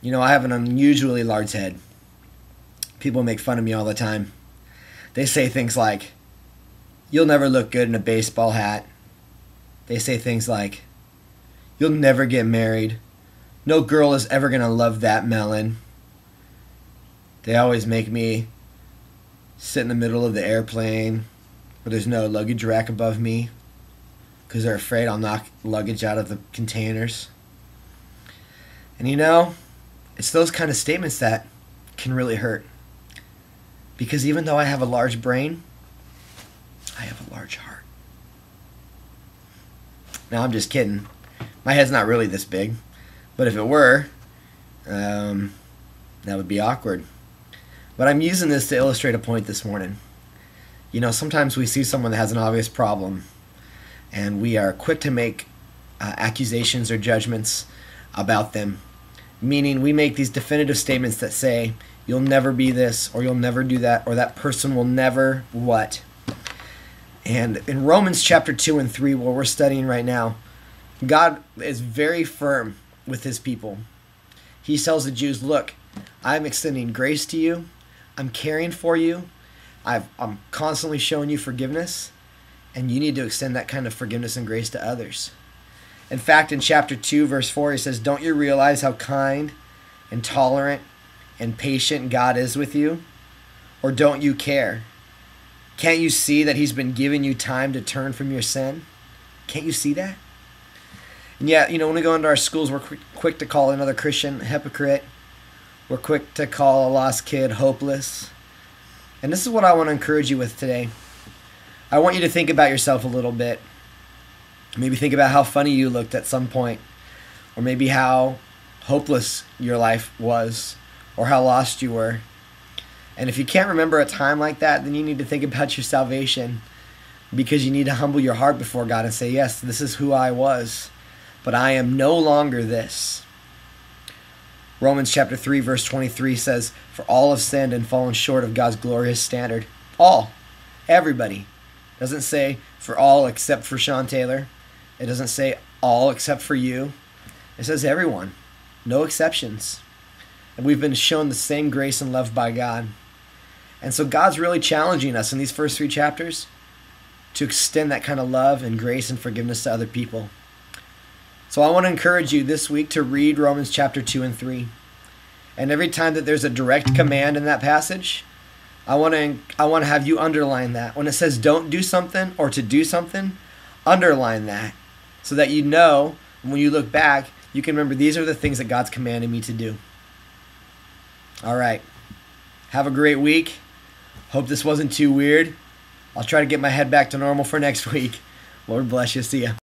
You know, I have an unusually large head. People make fun of me all the time. They say things like, "You'll never look good in a baseball hat." They say things like, "You'll never get married. No girl is ever going to love that melon." They always make me sit in the middle of the airplane where there's no luggage rack above me because they're afraid I'll knock luggage out of the containers. And you know, it's those kind of statements that can really hurt. Because even though I have a large brain, I have a large heart. Now, I'm just kidding. My head's not really this big. But if it were, that would be awkward. But I'm using this to illustrate a point this morning. You know, sometimes we see someone that has an obvious problem, and we are quick to make accusations or judgments about them. Meaning we make these definitive statements that say, "You'll never be this," or "You'll never do that," or "That person will never what." And in Romans chapter 2 and 3, where we're studying right now, God is very firm with his people. He tells the Jews, "Look, I'm extending grace to you. I'm caring for you. I'm constantly showing you forgiveness, and you need to extend that kind of forgiveness and grace to others." In fact, in chapter 2, verse 4, he says, "Don't you realize how kind and tolerant and patient God is with you? Or don't you care? Can't you see that he's been giving you time to turn from your sin? Can't you see that?" And yet, you know, when we go into our schools, we're quick to call another Christian a hypocrite. We're quick to call a lost kid hopeless. And this is what I want to encourage you with today. I want you to think about yourself a little bit. Maybe think about how funny you looked at some point, or maybe how hopeless your life was, or how lost you were. And if you can't remember a time like that, then you need to think about your salvation, because you need to humble your heart before God and say, "Yes, this is who I was, but I am no longer this." Romans chapter 3 verse 23 says, "For all have sinned and fallen short of God's glorious standard." All. Everybody. It doesn't say for all except for Sean Taylor. It doesn't say all except for you. It says everyone. No exceptions. And we've been shown the same grace and love by God. And so God's really challenging us in these first 3 chapters to extend that kind of love and grace and forgiveness to other people. So I want to encourage you this week to read Romans chapter 2 and 3. And every time that there's a direct command in that passage, I want to have you underline that. When it says don't do something or to do something, underline that so that you know when you look back, you can remember these are the things that God's commanded me to do. All right. Have a great week. Hope this wasn't too weird. I'll try to get my head back to normal for next week. Lord bless you. See ya.